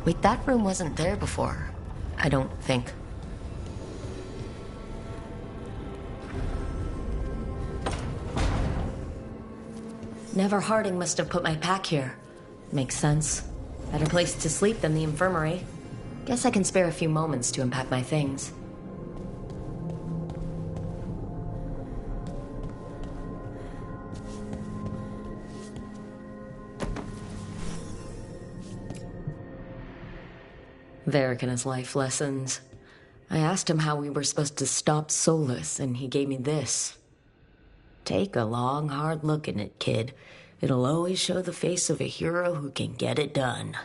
Wait, that room wasn't there before. I don't think. Never Harding must have put my pack here. Makes sense. Better place to sleep than the infirmary. Guess I can spare a few moments to unpack my things. Varric and his life lessons. I asked him how we were supposed to stop Solus, and he gave me this. Take a long, hard look in it, kid. It'll always show the face of a hero who can get it done.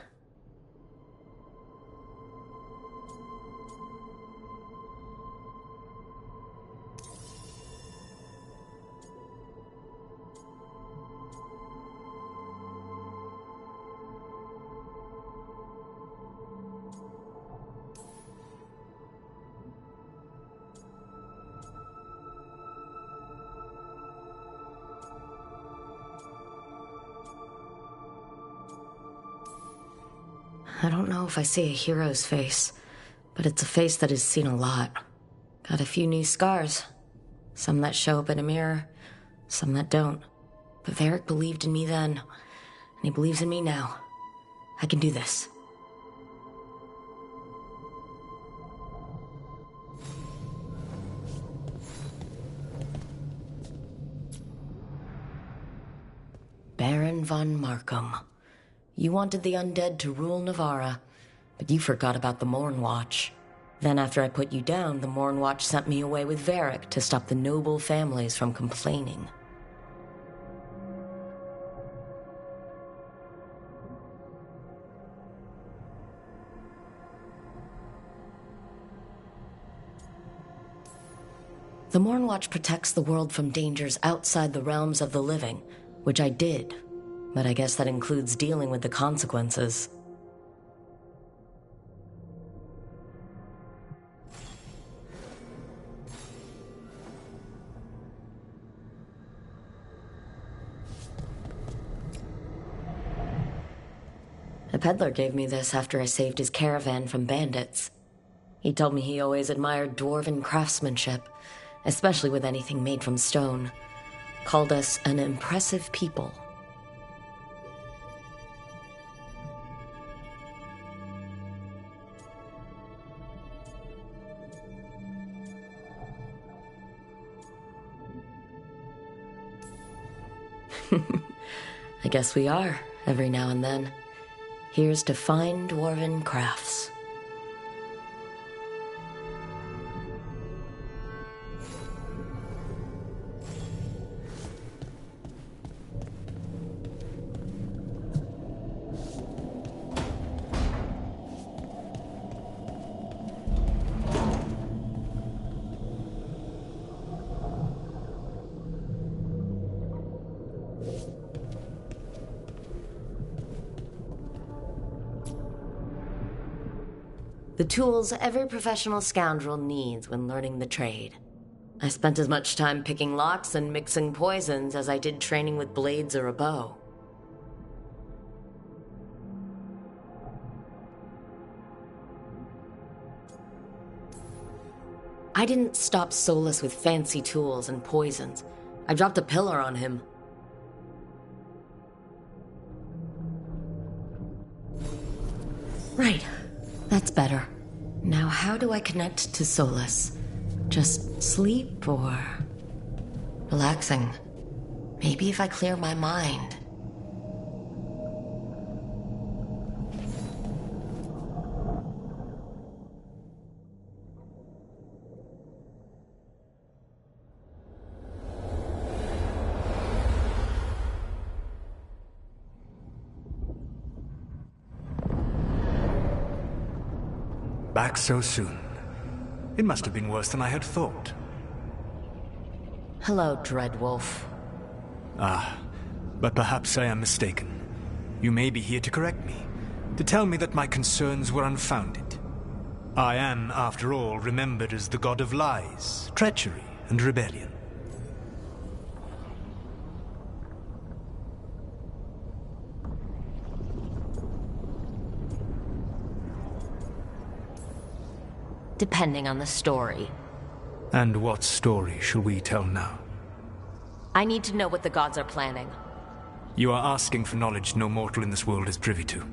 I don't know if I see a hero's face, but it's a face that has seen a lot. Got a few new scars. Some that show up in a mirror, some that don't. But Varric believed in me then, and he believes in me now. I can do this. Baron von Markham. You wanted the undead to rule Navarra, but you forgot about the Morn Watch. Then after I put you down, the Morn Watch sent me away with Varric to stop the noble families from complaining. The Morn Watch protects the world from dangers outside the realms of the living, which I did. But I guess that includes dealing with the consequences. A peddler gave me this after I saved his caravan from bandits. He told me he always admired dwarven craftsmanship, especially with anything made from stone. Called us an impressive people. I guess we are, every now and then. Here's to fine dwarven crafts. The tools every professional scoundrel needs when learning the trade. I spent as much time picking locks and mixing poisons as I did training with blades or a bow. I didn't stop Solus with fancy tools and poisons. I dropped a pillar on him. Right. That's better. Now how do I connect to Solus? Just sleep or... relaxing? Maybe if I clear my mind. Back so soon. It must have been worse than I had thought. Hello, Dreadwolf. Ah, but perhaps I am mistaken. You may be here to correct me, to tell me that my concerns were unfounded. I am, after all, remembered as the god of lies, treachery, and rebellion. depending on the story. And what story shall we tell now? I need to know what the gods are planning. You are asking for knowledge no mortal in this world is privy to.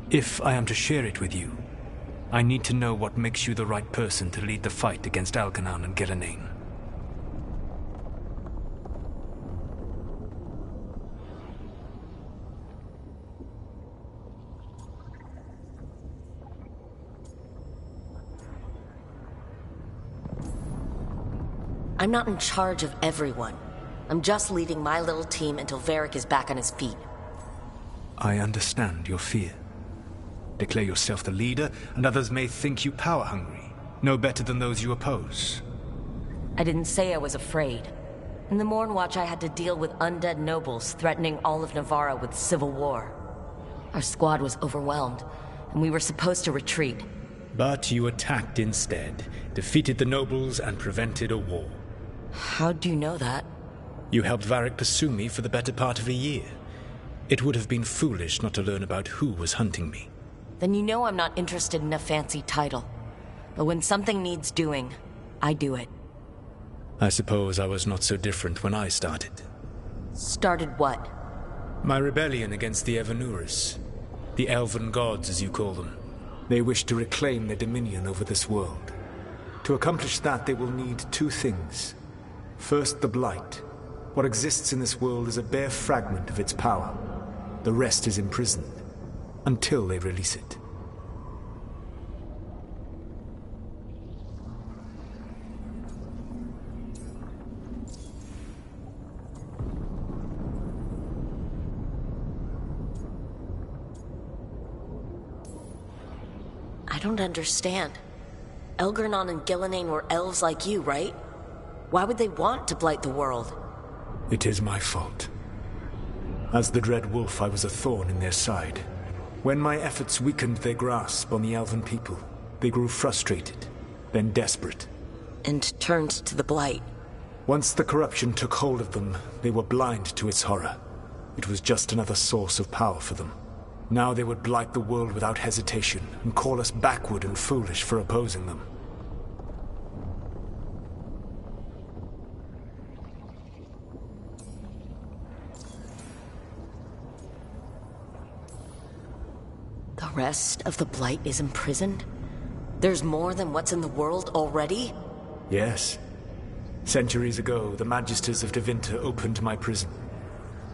If I am to share it with you, I need to know what makes you the right person to lead the fight against Algernon and Gillenane. I'm not in charge of everyone. I'm just leading my little team until Varric is back on his feet. I understand your fear. Declare yourself the leader, and others may think you power-hungry, no better than those you oppose. I didn't say I was afraid. In the Mornwatch, I had to deal with undead nobles threatening all of Navarra with civil war. Our squad was overwhelmed, and we were supposed to retreat. But you attacked instead, defeated the nobles, and prevented a war. How'd you know that? You helped Varric pursue me for the better part of a year. It would have been foolish not to learn about who was hunting me. Then you know I'm not interested in a fancy title. But when something needs doing, I do it. I suppose I was not so different when I started. Started what? My rebellion against the Evanuris. The elven gods, as you call them. They wish to reclaim their dominion over this world. To accomplish that, they will need two things. First, the Blight. What exists in this world is a bare fragment of its power. The rest is imprisoned, until they release it. I don't understand. Algernon and Gillenane were elves like you, right? Why would they want to blight the world? It is my fault. As the Dread Wolf, I was a thorn in their side. When my efforts weakened their grasp on the elven people, they grew frustrated, then desperate. And turned to the Blight. Once the corruption took hold of them, they were blind to its horror. It was just another source of power for them. Now they would blight the world without hesitation, and call us backward and foolish for opposing them. The rest of the Blight is imprisoned? There's more than what's in the world already? Yes. Centuries ago, the Magisters of Tevinter opened my prison.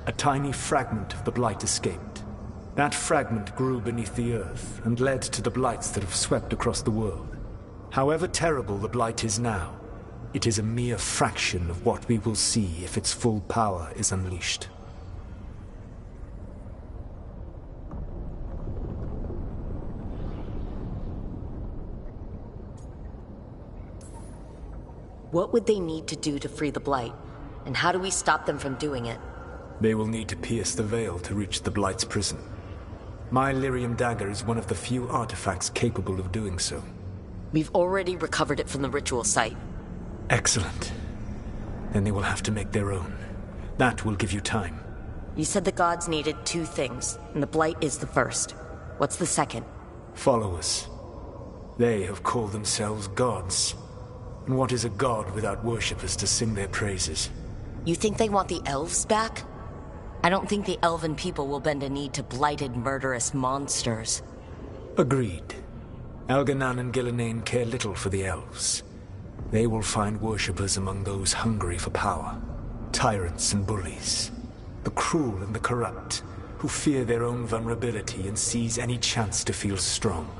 A tiny fragment of the Blight escaped. That fragment grew beneath the earth and led to the Blights that have swept across the world. However terrible the Blight is now, it is a mere fraction of what we will see if its full power is unleashed. What would they need to do to free the Blight? And how do we stop them from doing it? They will need to pierce the veil to reach the Blight's prison. My Lyrium dagger is one of the few artifacts capable of doing so. We've already recovered it from the ritual site. Excellent. Then they will have to make their own. That will give you time. You said the gods needed two things, and the Blight is the first. What's the second? Followers. They have called themselves gods. And what is a god without worshippers to sing their praises? You think they want the elves back? I don't think the elven people will bend a knee to blighted, murderous monsters. Agreed. Algernon and Gillenane care little for the elves. They will find worshippers among those hungry for power. Tyrants and bullies. The cruel and the corrupt, who fear their own vulnerability and seize any chance to feel strong.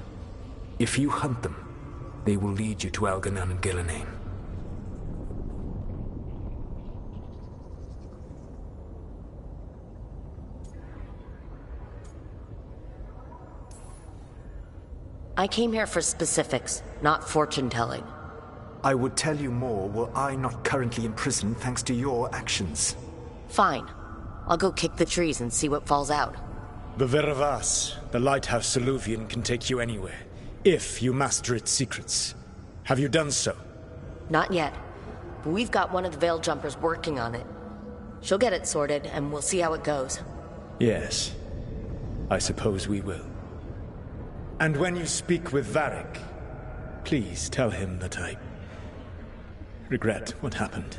If you hunt them, they will lead you to Algernon and Gillenane. I came here for specifics, not fortune-telling. I would tell you more were I not currently imprisoned thanks to your actions. Fine. I'll go kick the trees and see what falls out. The Veravas, the lighthouse Soluvian, can take you anywhere, if you master its secrets. Have you done so? Not yet, but we've got one of the Veil Jumpers working on it. She'll get it sorted, and we'll see how it goes. Yes, I suppose we will. And when you speak with Varric, Please tell him that I regret what happened.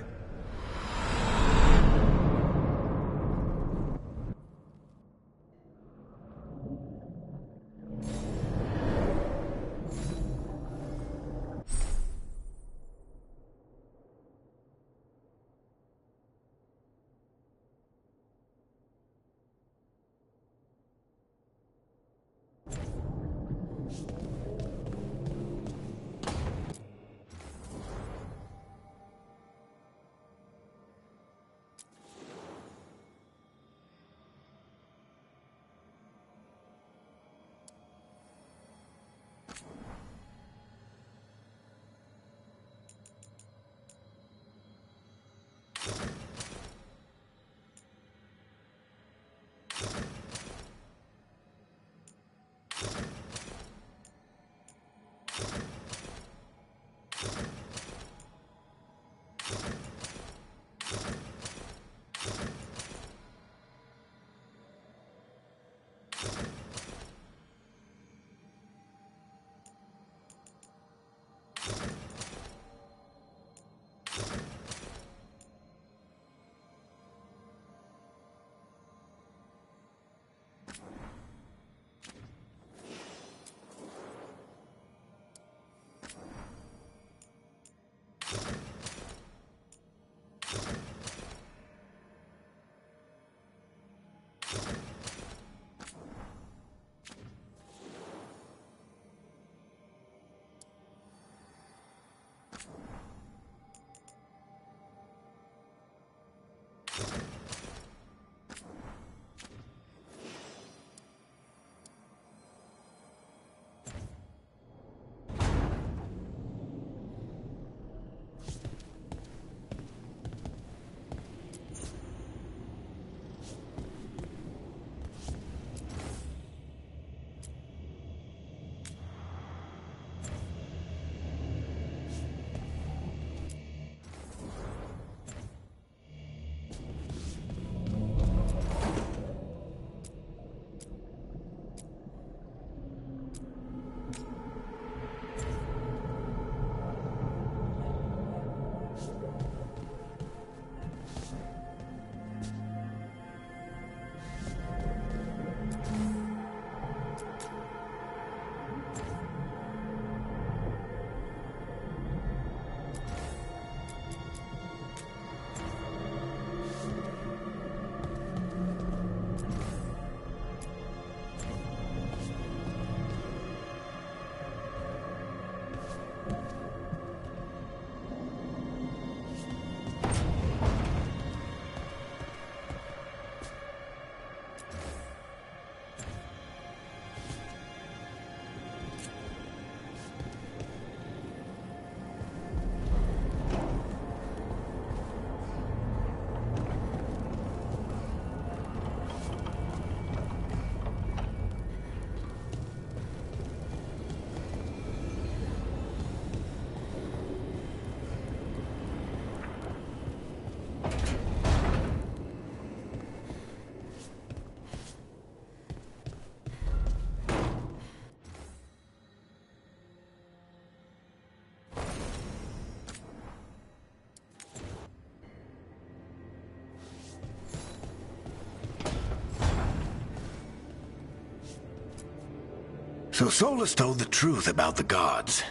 So Solus told the truth about the gods.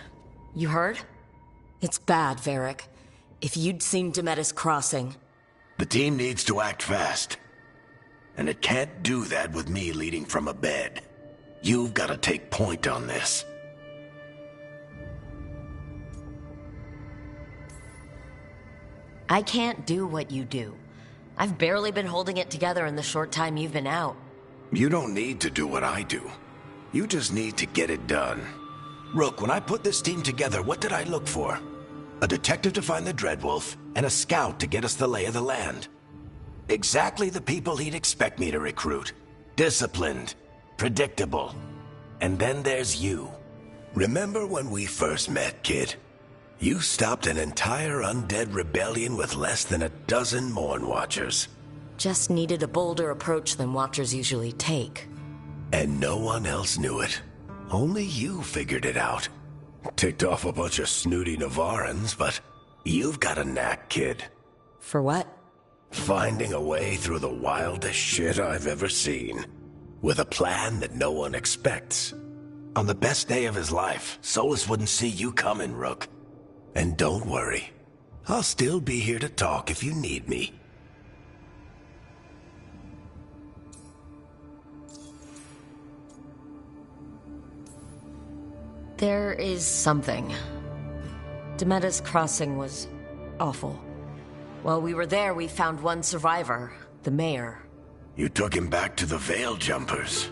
You heard? It's bad, Varric. If you'd seen Demetis crossing... The team needs to act fast. And it can't do that with me leading from a bed. You've got to take point on this. I can't do what you do. I've barely been holding it together in the short time you've been out. You don't need to do what I do. You just need to get it done. Rook, when I put this team together, what did I look for? A detective to find the Dreadwolf, and a scout to get us the lay of the land. Exactly the people he'd expect me to recruit. Disciplined, predictable. And then there's you. Remember when we first met, kid? You stopped an entire undead rebellion with less than a dozen Morn Watchers. Just needed a bolder approach than Watchers usually take. And no one else knew it. Only you figured it out. Ticked off a bunch of snooty Navarrans, but you've got a knack, kid. For what? Finding a way through the wildest shit I've ever seen. With a plan that no one expects. On the best day of his life, Solus wouldn't see you coming, Rook. And don't worry. I'll still be here to talk if you need me. There is something. Demeta's crossing was awful. While we were there, we found one survivor, the mayor. You took him back to the Veil Jumpers.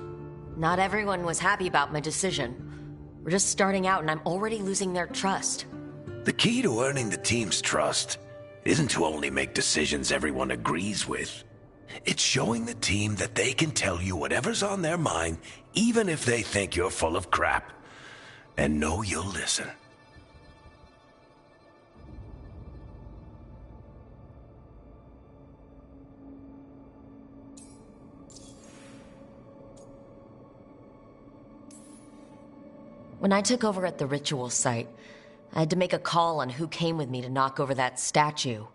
Not everyone was happy about my decision. We're just starting out and I'm already losing their trust. The key to earning the team's trust isn't to only make decisions everyone agrees with. It's showing the team that they can tell you whatever's on their mind, even if they think you're full of crap. And know you'll listen. When I took over at the ritual site, I had to make a call on who came with me to knock over that statue.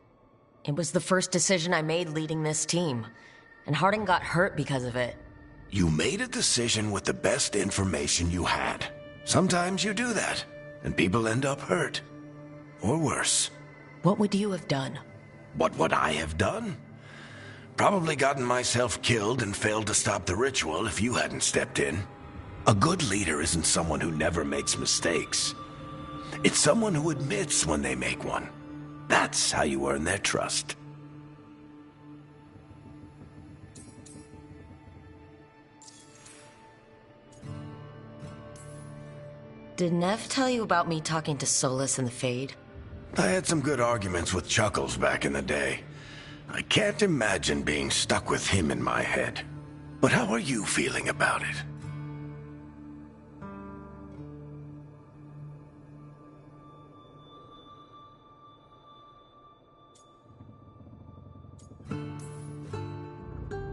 It was the first decision I made leading this team, and Harding got hurt because of it. You made a decision with the best information you had. Sometimes you do that, and people end up hurt. Or worse. What would you have done? What would I have done? Probably gotten myself killed and failed to stop the ritual if you hadn't stepped in. A good leader isn't someone who never makes mistakes. It's someone who admits when they make one. That's how you earn their trust. Did Nev tell you about me talking to Solus in the Fade? I had some good arguments with Chuckles back in the day. I can't imagine being stuck with him in my head. But how are you feeling about it?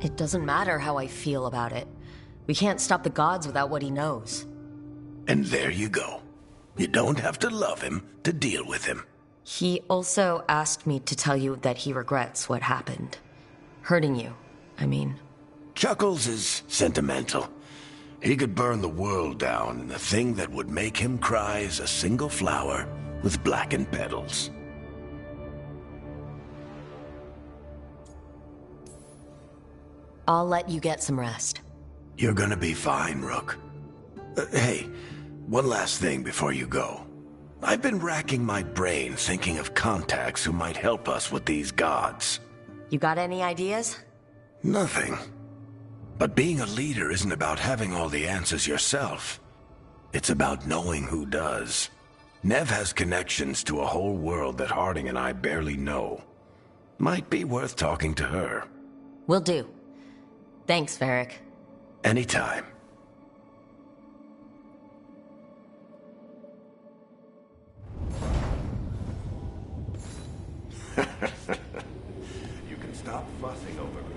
It doesn't matter how I feel about it. We can't stop the gods without what he knows. And there you go. You don't have to love him to deal with him. He also asked me to tell you that he regrets what happened. Hurting you, I mean. Chuckles is sentimental. He could burn the world down, and the thing that would make him cry is a single flower with blackened petals. I'll let you get some rest. You're gonna be fine, Rook. Hey, one last thing before you go. I've been racking my brain thinking of contacts who might help us with these gods. You got any ideas? Nothing. But being a leader isn't about having all the answers yourself. It's about knowing who does. Nev has connections to a whole world that Harding and I barely know. Might be worth talking to her. Will do. Thanks, Varric. Anytime. You can stop fussing over me.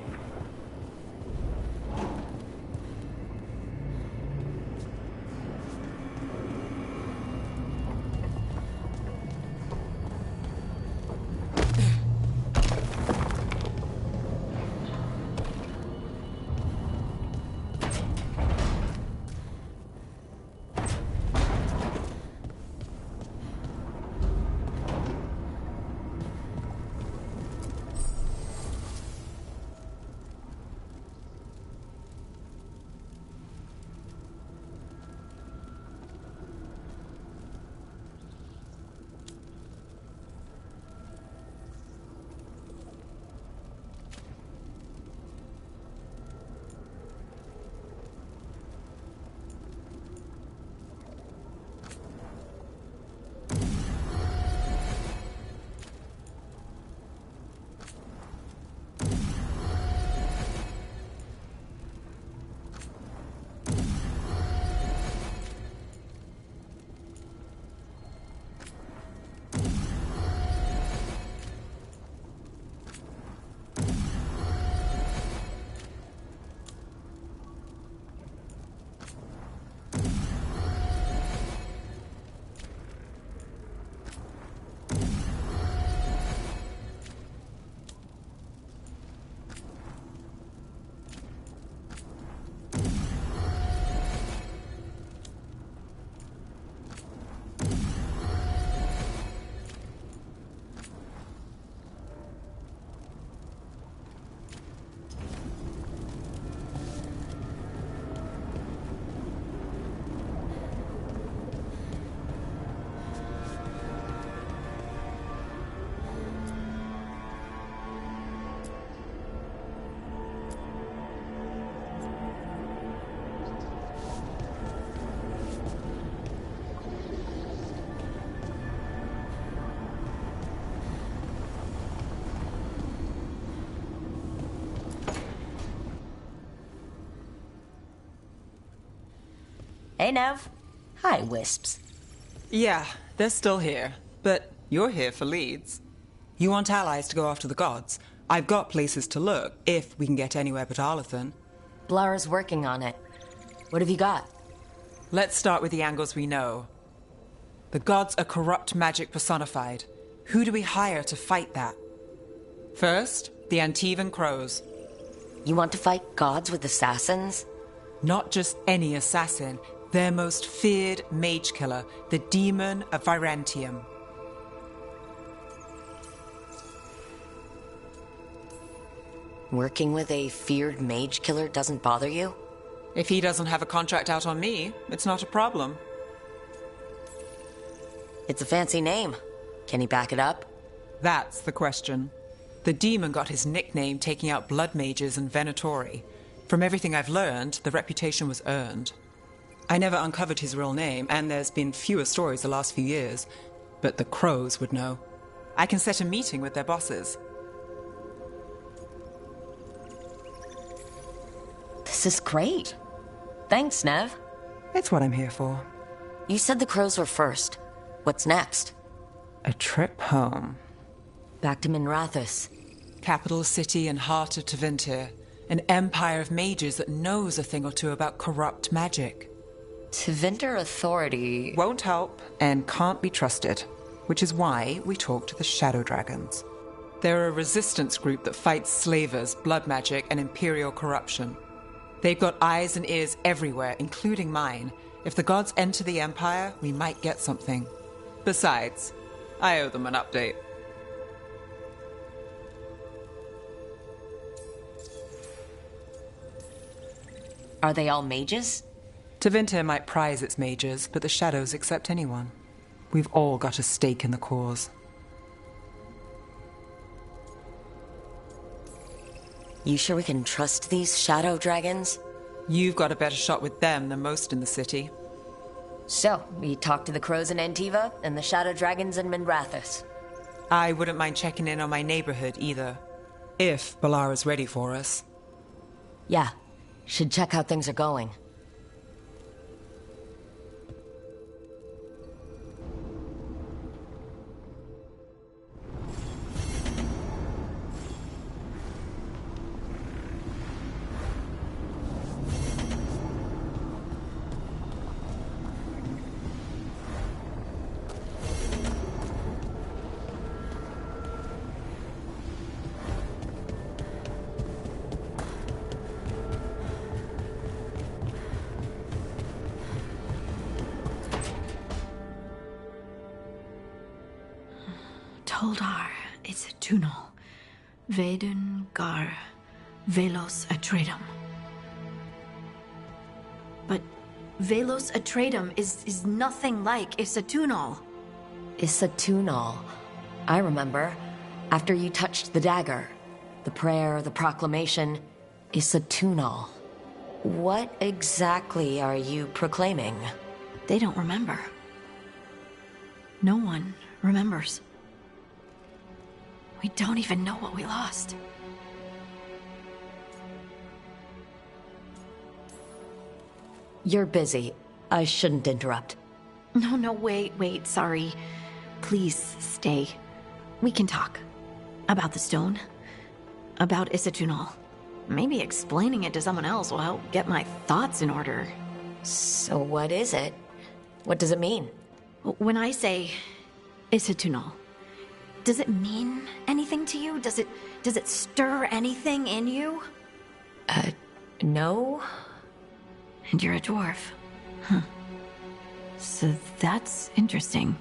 Hey, Nev. Hi, Wisps. Yeah, they're still here. But you're here for leads. You want allies to go after the gods? I've got places to look, if we can get anywhere but Arlathan. Blara's working on it. What have you got? Let's start with the angles we know. The gods are corrupt magic personified. Who do we hire to fight that? First, the Antivan Crows. You want to fight gods with assassins? Not just any assassin, their most feared mage killer, the Demon of Virantium. Working with a feared mage killer doesn't bother you? If he doesn't have a contract out on me, it's not a problem. It's a fancy name. Can he back it up? That's the question. The demon got his nickname taking out blood mages and Venatori. From everything I've learned, the reputation was earned. I never uncovered his real name, and there's been fewer stories the last few years, but the Crows would know. I can set a meeting with their bosses. This is great. Thanks, Nev. It's what I'm here for. You said the Crows were first. What's next? A trip home. Back to Minrathous. Capital city and heart of Tevinter. An empire of mages that knows a thing or two about corrupt magic. Tevinter authority... Won't help and can't be trusted, which is why we talk to the Shadow Dragons. They're a resistance group that fights slavers, blood magic, and imperial corruption. They've got eyes and ears everywhere, including mine. If the gods enter the Empire, we might get something. Besides, I owe them an update. Are they all mages? Tevinter might prize its mages, but the Shadows accept anyone. We've all got a stake in the cause. You sure we can trust these Shadow Dragons? You've got a better shot with them than most in the city. So, we talked to the Crows in Antiva and the Shadow Dragons in Minrathous. I wouldn't mind checking in on my neighborhood either. If Balara's ready for us. Yeah, should check how things are going. Toldar, it's a Tunal. Veilguard, Velos Atreidim. But Velos Atreidim is nothing like Isatunal. Isatunal. I remember. After you touched the dagger. The prayer, the proclamation. Isatunal. What exactly are you proclaiming? They don't remember. No one remembers. We don't even know what we lost. You're busy. I shouldn't interrupt. No, wait, sorry. Please stay. We can talk. About the stone. About Isatunal. Maybe explaining it to someone else will help get my thoughts in order. So what is it? What does it mean? When I say Isatunal, does it mean anything to you? Does it stir anything in you? No. And you're a dwarf. Huh. So that's interesting.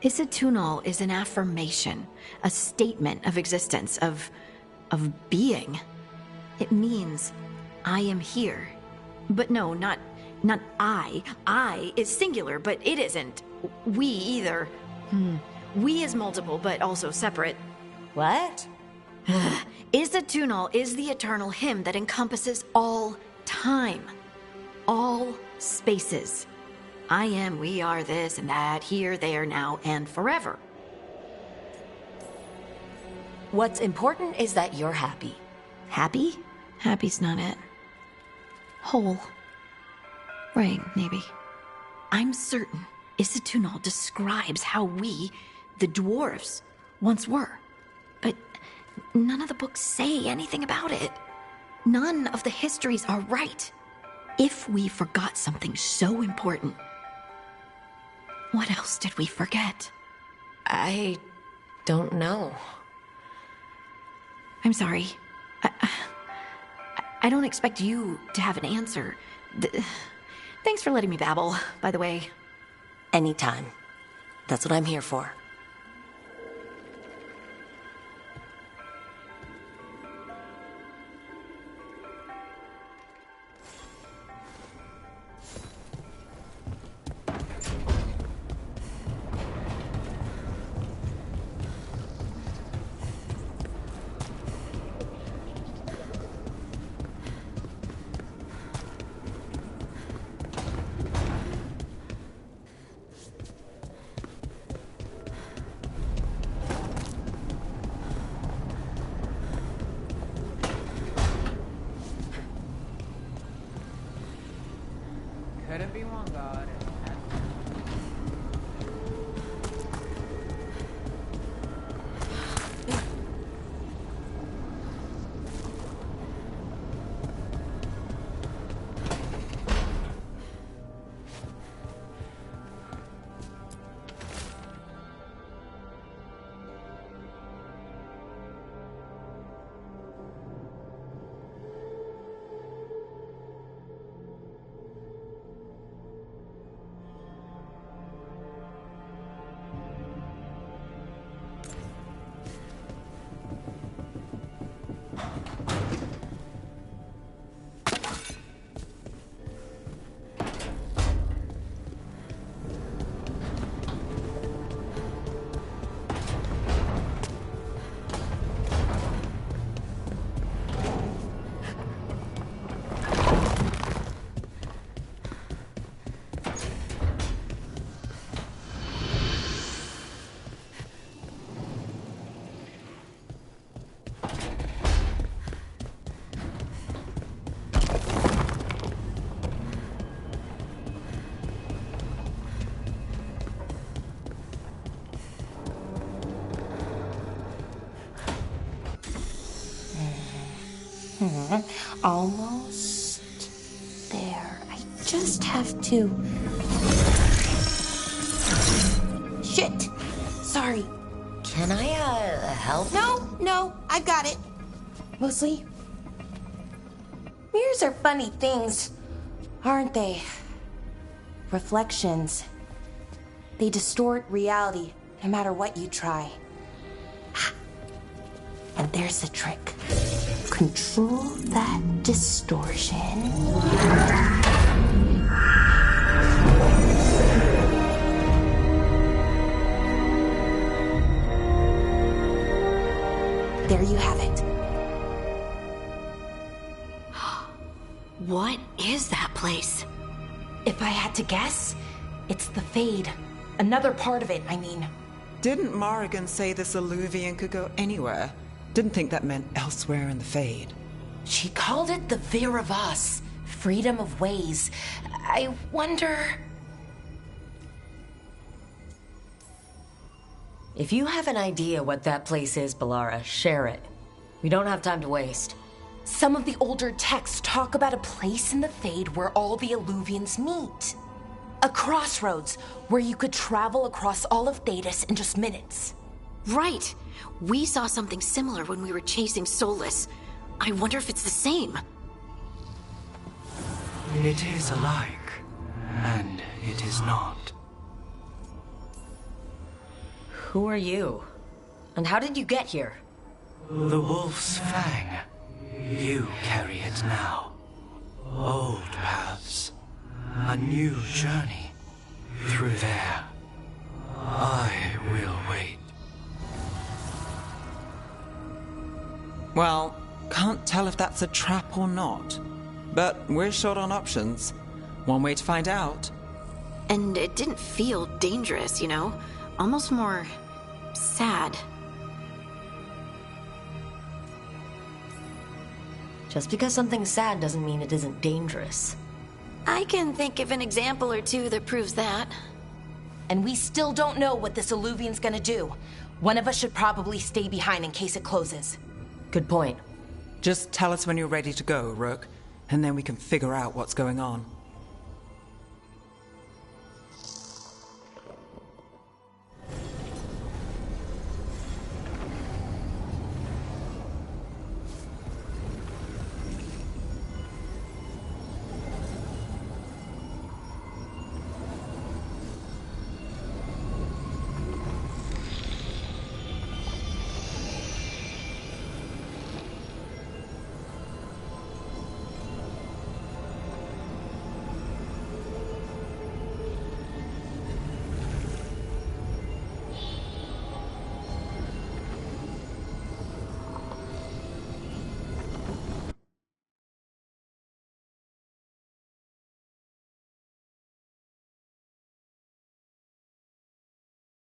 Isatunal is an affirmation, a statement of existence, of being. It means I am here. But no, not I. I is singular, but it isn't. We either. We is multiple, but also separate. What? Isatunal is the eternal hymn that encompasses all time. All spaces. I am, we are, this and that, here, there, now, and forever. What's important is that you're happy. Happy? Happy's not it. Whole. Right, maybe. I'm certain Isatunal describes how we, the dwarves, once were. But none of the books say anything about it. None of the histories are right. If we forgot something so important, what else did we forget? I don't know. I'm sorry. I don't expect you to have an answer. Thanks for letting me babble, by the way. Anytime. That's what I'm here for. Couldn't be one god. Almost there. I just have to... Shit! Sorry. Can I, help? No, I got it. Mostly, mirrors are funny things, aren't they? Reflections. They distort reality, no matter what you try. And there's the trick. Control that distortion. There you have it. What is that place? If I had to guess, it's the Fade. Another part of it, I mean. Didn't Morrigan say this Illuvian could go anywhere? Didn't think that meant elsewhere in the Fade. She called it the Vir of Us, freedom of ways. I wonder... If you have an idea what that place is, Balara, share it. We don't have time to waste. Some of the older texts talk about a place in the Fade where all the Illuvians meet. A crossroads where you could travel across all of Thedas in just minutes. Right. We saw something similar when we were chasing Solus. I wonder if it's the same. It is alike, and it is not. Who are you? And how did you get here? The Wolf's Fang. You carry it now. Old paths. A new journey. Through there. I will wait. Well, can't tell if that's a trap or not. But we're short on options. One way to find out. And it didn't feel dangerous, you know? Almost more... sad. Just because something's sad doesn't mean it isn't dangerous. I can think of an example or two that proves that. And we still don't know what this Alluvian's gonna do. One of us should probably stay behind in case it closes. Good point. Just tell us when you're ready to go, Rook, and then we can figure out what's going on.